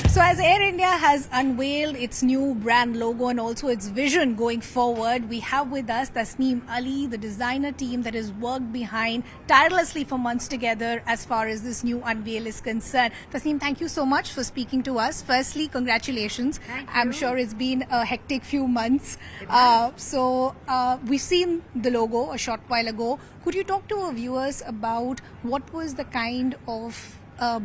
So as Air India has unveiled its new brand logo and also its vision going forward, we have with us Tasneem Ali, the designer team that has worked behind tirelessly for months together as far as this new unveil is concerned. Tasneem, thank you so much for speaking to us. Firstly, congratulations. I'm sure it's been a hectic few months. We've seen the logo a short while ago. Could you talk to our viewers about what was the kind of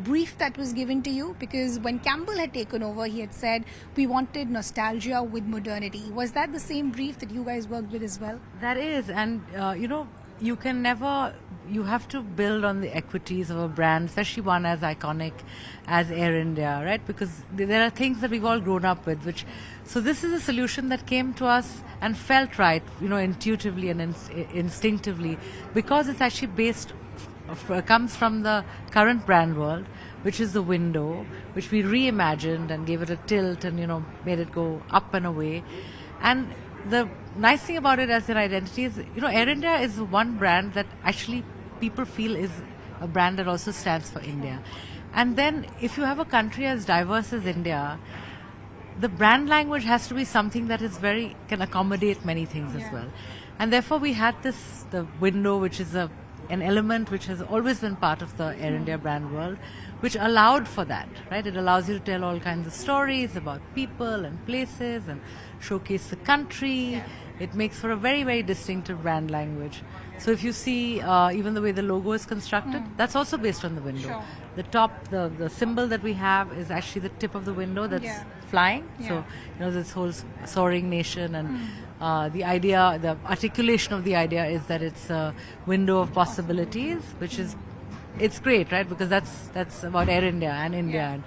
brief that was given to you? Because when Campbell had taken over, he had said we wanted nostalgia with modernity. Was that the same brief that you guys worked with as well? That is, and you can never, you have to build on the equities of a brand, especially one as iconic as Air India, right? Because there are things that we've all grown up with, so this is a solution that came to us and felt right, intuitively and instinctively, because it's actually comes from the current brand world, which is the window, which we reimagined and gave it a tilt and made it go up and away. And the nice thing about it as an identity is, Air India is one brand that actually people feel is a brand that also stands for India. And then if you have a country as diverse as India, the brand language has to be something that is can accommodate many things as well. And therefore we had the window, which is an element which has always been part of the Air India brand world, which allowed for that, right? It allows you to tell all kinds of stories about people and places and showcase the country. Yeah. It makes for a very, very distinctive brand language. So if you see even the way the logo is constructed, that's also based on the window. Sure. The top, the symbol that we have is actually the tip of the window that's flying. Yeah. So, this whole soaring nation and the idea, the articulation of the idea is that it's a window of possibilities, which is, it's great, right? Because that's about Air India and India,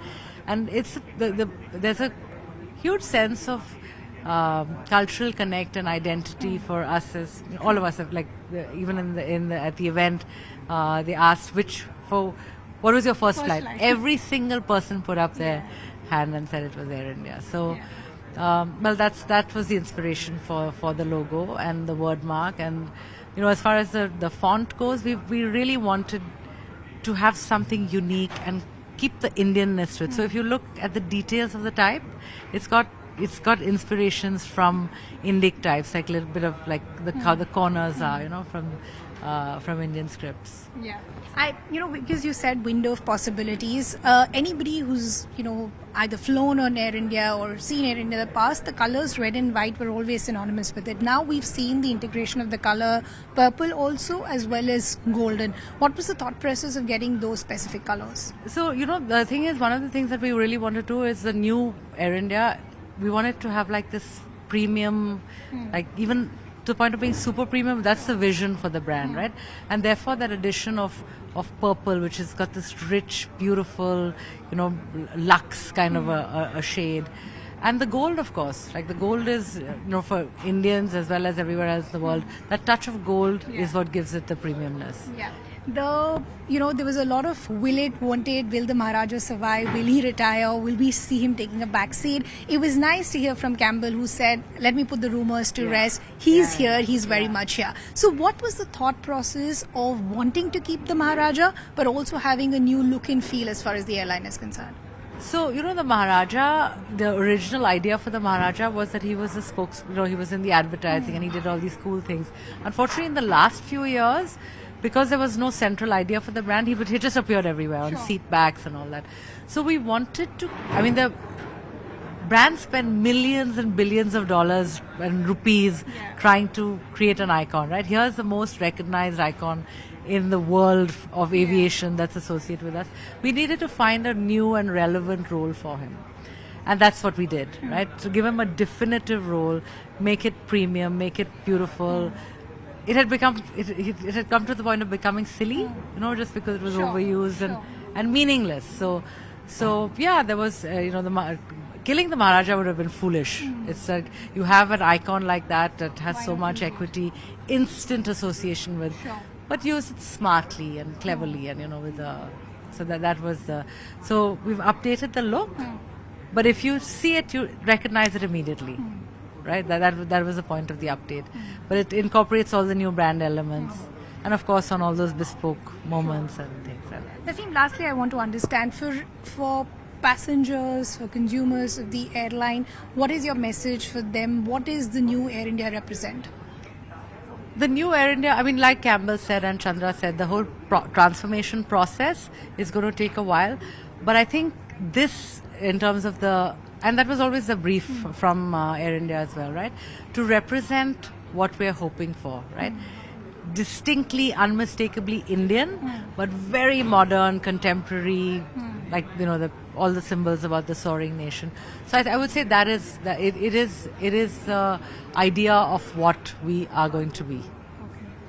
and it's there's a huge sense of cultural connect and identity for us as all of us have, like even at the event, they asked what was your first flight? Every single person put up their hand and said it was Air India. So. That was the inspiration for the logo and the word mark. And as far as the font goes, we really wanted to have something unique and keep the Indianness to it. So if you look at the details of the type, it's got inspirations from Indic types, like a little bit of like how the corners are, from Indian scripts. Yeah. Because you said window of possibilities, anybody who's, either flown on Air India or seen Air India in the past, the colors red and white were always synonymous with it. Now we've seen the integration of the color purple also, as well as golden. What was the thought process of getting those specific colors? So, the thing is, one of the things that we really want to do is the new Air India, we wanted to have like this premium, like even to the point of being super premium. That's the vision for the brand, right? And therefore that addition of purple, which has got this rich, beautiful, luxe kind of a shade. And the gold, of course, like the gold is, for Indians as well as everywhere else in the world, that touch of gold is what gives it the premiumness. Yeah. There was a lot of won't it, will the Maharaja survive, will he retire, will we see him taking a back seat? It was nice to hear from Campbell, who said, let me put the rumors to rest. He's here, he's very much here. So what was the thought process of wanting to keep the Maharaja, but also having a new look and feel as far as the airline is concerned? So, the Maharaja, the original idea for the Maharaja was that he was a spokesman, he was in the advertising and he did all these cool things. Unfortunately, in the last few years, because there was no central idea for the brand, he just appeared everywhere on seat backs and all that. So we wanted to, the brands spend millions and billions of dollars and rupees trying to create an icon, right? Here's the most recognized icon in the world of aviation that's associated with us. We needed to find a new and relevant role for him. And that's what we did, right? To give him a definitive role, make it premium, make it beautiful. It had come to the point of becoming silly, just because it was overused and meaningless. So there was, killing the Maharaja would have been foolish. It's like you have an icon like that has so much equity, instant association with, but use it smartly and cleverly, and that was so we've updated the look, but if you see it, you recognize it immediately. Right, that was the point of the update, but it incorporates all the new brand elements, and of course on all those bespoke moments and things like that. Lastly, I want to understand for passengers, for consumers of the airline? What is your message for them? What is the new Air India represent? The new Air India, I mean, like Campbell said and Chandra said, the whole transformation process is going to take a while. But I think this, in terms of and that was always the brief from Air India as well, right? To represent what we're hoping for, right? Distinctly, unmistakably Indian, but very modern, contemporary, like, all the symbols about the soaring nation. So I would say that is it is the idea of what we are going to be.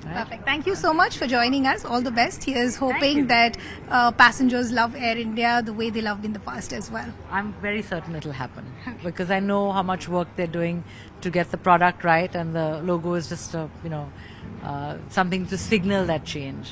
Right? Perfect. Thank you so much for joining us. All the best. Here's hoping that passengers love Air India the way they loved in the past as well. I'm very certain it'll happen because I know how much work they're doing to get the product right, and the logo is just something to signal that change.